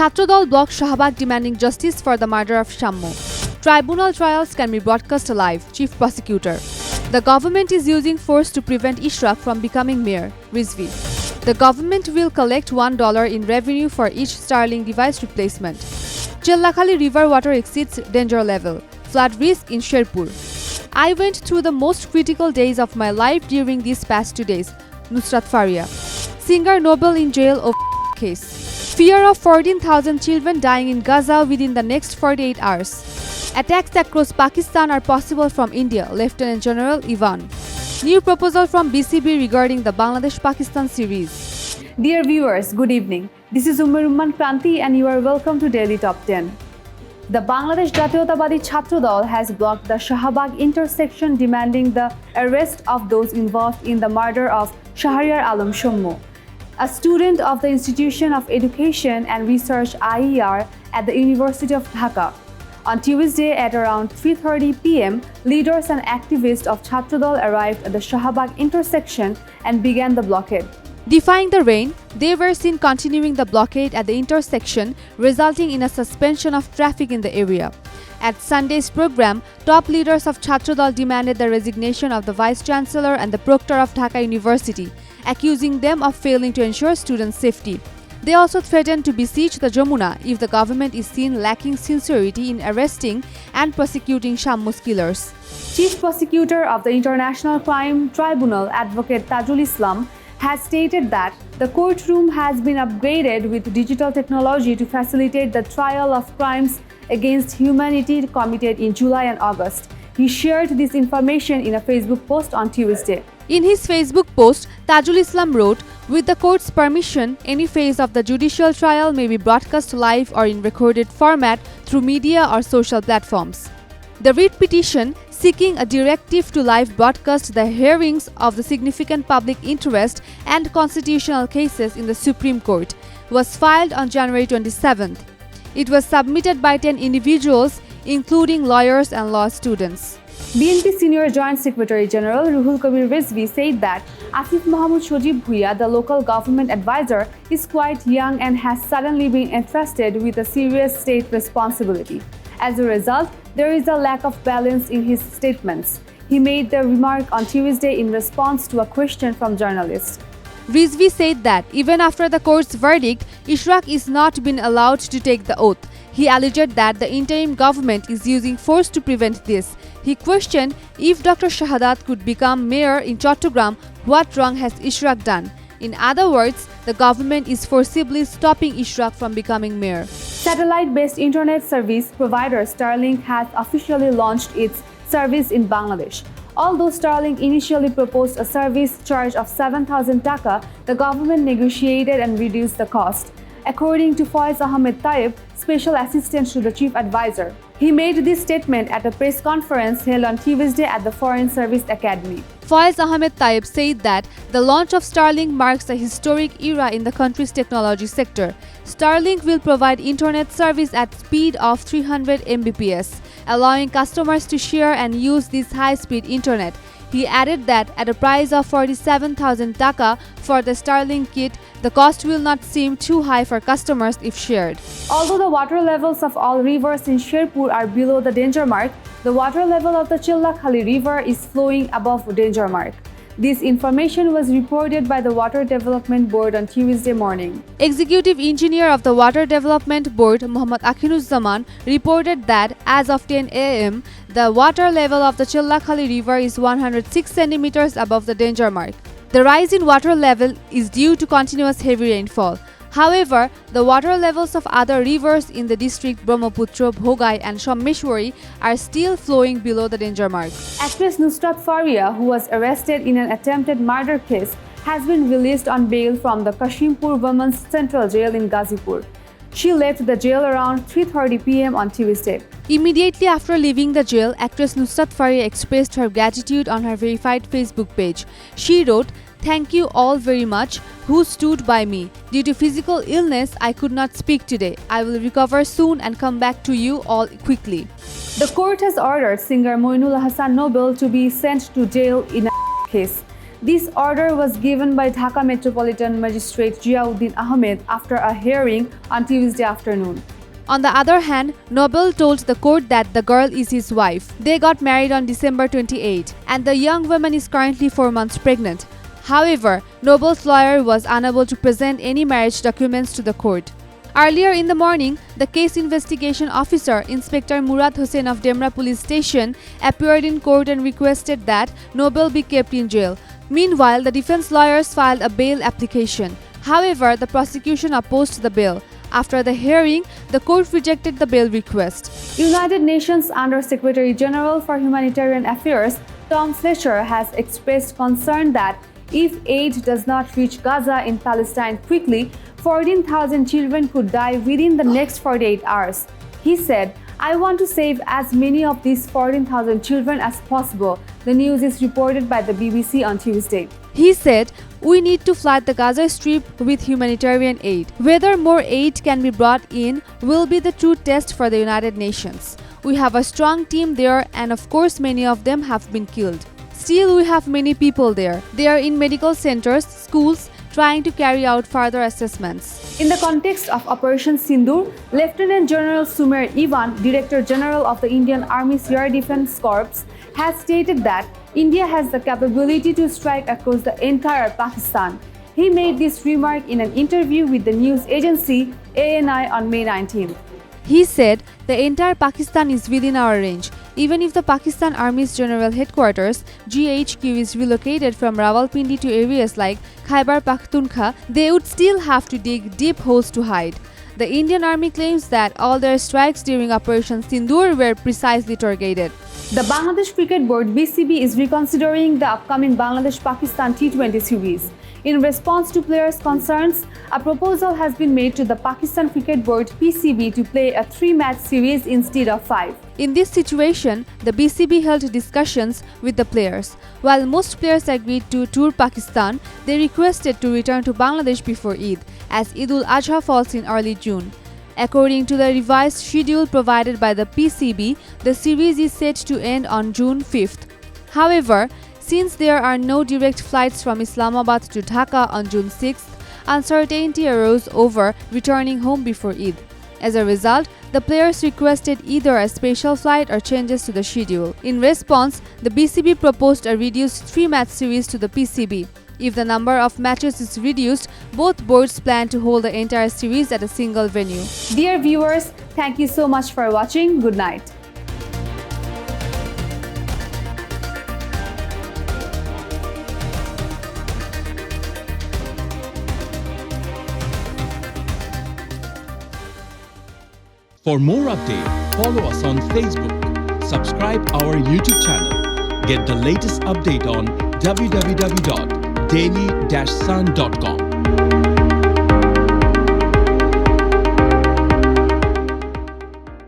Chhatradol blocked Shahbag demanding justice for the murder of Shammo. Tribunal trials can be broadcast live, Chief Prosecutor. The government is using force to prevent Ishraq from becoming mayor, Rizvi. The government will collect $1 in revenue for each Starlink device replacement. Chellakhali river water exceeds danger level. Flood risk in Sherpur. I went through the most critical days of my life during these past 2 days. Nusrat Faria. Singer Nobel in jail over case. Fear of 14,000 children dying in Gaza within the next 48 hours. Attacks across Pakistan are possible from India, Lieutenant General Ivan. New proposal from BCB regarding the Bangladesh-Pakistan series. Dear viewers, good evening. This is Umar Kranti and you are welcome to Daily Top 10. The Bangladesh Jatiyotawadi Chhatradol has blocked the Shahbag intersection demanding the arrest of those involved in the murder of Shahryar Alam Shammo, a student of the Institution of Education and Research IER at the University of Dhaka. On Tuesday at around 3:30 p.m., leaders and activists of Chhatradol arrived at the Shahbag intersection and began the blockade. Defying the rain, they were seen continuing the blockade at the intersection, resulting in a suspension of traffic in the area. At Sunday's program, top leaders of Chhatradol demanded the resignation of the Vice-Chancellor and the Proctor of Dhaka University, accusing them of failing to ensure student safety. They also threatened to besiege the Jamuna if the government is seen lacking sincerity in arresting and prosecuting Shammo's killers. Chief Prosecutor of the International Crime Tribunal, Advocate Tajul Islam, has stated that the courtroom has been upgraded with digital technology to facilitate the trial of crimes against humanity committed in July and August. He shared this information in a Facebook post on Tuesday. In his Facebook post, Tajul Islam wrote, "With the court's permission, any phase of the judicial trial may be broadcast live or in recorded format through media or social platforms." The writ petition, seeking a directive to live broadcast the hearings of the significant public interest and constitutional cases in the Supreme Court, was filed on January 27th. It was submitted by 10 individuals, including lawyers and law students. BNP Senior Joint Secretary General Ruhul Kabir Rizvi said that Asif Mohammed Shojib Bhuiya, the local government advisor, is quite young and has suddenly been entrusted with a serious state responsibility. As a result, there is a lack of balance in his statements. He made the remark on Tuesday in response to a question from journalists. Rizvi said that even after the court's verdict, Ishraq is not been allowed to take the oath. He alleged that the interim government is using force to prevent this. He questioned if Dr. Shahadat could become mayor in Chattogram, what wrong has Ishraq done? In other words, the government is forcibly stopping Ishraq from becoming mayor. Satellite-based internet service provider Starlink has officially launched its service in Bangladesh. Although Starlink initially proposed a service charge of 7,000 Dhaka, the government negotiated and reduced the cost. According to Faiz Ahmed Taib, Special Assistant to the Chief Advisor, he made this statement at a press conference held on Tuesday at the Foreign Service Academy. Faiz Ahmed Taib said that the launch of Starlink marks a historic era in the country's technology sector. Starlink will provide internet service at speed of 300 Mbps, allowing customers to share and use this high-speed internet. He added that at a price of 47,000 Dhaka for the Starlink kit, the cost will not seem too high for customers if shared. Although the water levels of all rivers in Sherpur are below the danger mark, the water level of the Chellakhali River is flowing above danger mark. This information was reported by the Water Development Board on Tuesday morning. Executive Engineer of the Water Development Board, Mohammad Akhinuzzaman, reported that as of 10 a.m., the water level of the Chellakhali River is 106 centimeters above the danger mark. The rise in water level is due to continuous heavy rainfall. However, the water levels of other rivers in the district Brahmaputra, Bhogai and Sommeshwari are still flowing below the danger mark. Actress Nusrat Faria, who was arrested in an attempted murder case, has been released on bail from the Kashimpur Women's Central Jail in Ghazipur. She left the jail around 3:30 p.m. on Tuesday. Immediately after leaving the jail, actress Nusrat Faria expressed her gratitude on her verified Facebook page. She wrote, "Thank you all very much who stood by me. Due to physical illness, I could not speak today. I will recover soon and come back to you all quickly." The court has ordered singer Moinul Hassan Nobel to be sent to jail in a case. This order was given by Dhaka Metropolitan Magistrate Ziauddin Ahmed after a hearing on Tuesday afternoon. On the other hand, Noble told the court that the girl is his wife. They got married on December 28, and the young woman is currently 4 months pregnant. However, Noble's lawyer was unable to present any marriage documents to the court. Earlier in the morning, the case investigation officer, Inspector Murad Hussain of Demra Police Station, appeared in court and requested that Noble be kept in jail. Meanwhile, the defense lawyers filed a bail application. However, the prosecution opposed the bail. After the hearing, the court rejected the bail request. United Nations Under-Secretary General for Humanitarian Affairs, Tom Fletcher, has expressed concern that if aid does not reach Gaza in Palestine quickly, 14,000 children could die within the next 48 hours. He said, "I want to save as many of these 14,000 children as possible." The news is reported by the BBC on Tuesday. He said, "We need to flood the Gaza Strip with humanitarian aid. Whether more aid can be brought in will be the true test for the United Nations. We have a strong team there, and of course many of them have been killed. Still, we have many people there. They are in medical centers, schools, trying to carry out further assessments." In the context of Operation Sindoor, Lieutenant General Sumer Ivan, Director General of the Indian Army's Air Defense Corps, has stated that India has the capability to strike across the entire Pakistan. He made this remark in an interview with the news agency ANI on May 19th. He said, "The entire Pakistan is within our range. Even if the Pakistan Army's General Headquarters (GHQ) is relocated from Rawalpindi to areas like Khyber Pakhtunkhwa, they would still have to dig deep holes to hide." The Indian Army claims that all their strikes during Operation Sindoor were precisely targeted. The Bangladesh Cricket Board (BCB) is reconsidering the upcoming Bangladesh-Pakistan T20 series. In response to players' concerns, a proposal has been made to the Pakistan Cricket Board (PCB) to play a 3-match series instead of 5. In this situation, the BCB held discussions with the players. While most players agreed to tour Pakistan, they requested to return to Bangladesh before Eid, as Eid ul-Adha falls in early June. According to the revised schedule provided by the PCB, the series is set to end on June 5th. However, since there are no direct flights from Islamabad to Dhaka on June 6th, uncertainty arose over returning home before Eid. As a result, the players requested either a special flight or changes to the schedule. In response, the BCB proposed a reduced 3-match series to the PCB. If the number of matches is reduced, both boards plan to hold the entire series at a single venue. Dear viewers, thank you so much for watching. Good night. For more updates, follow us on Facebook, subscribe our YouTube channel, get the latest update on www.daily-sun.com.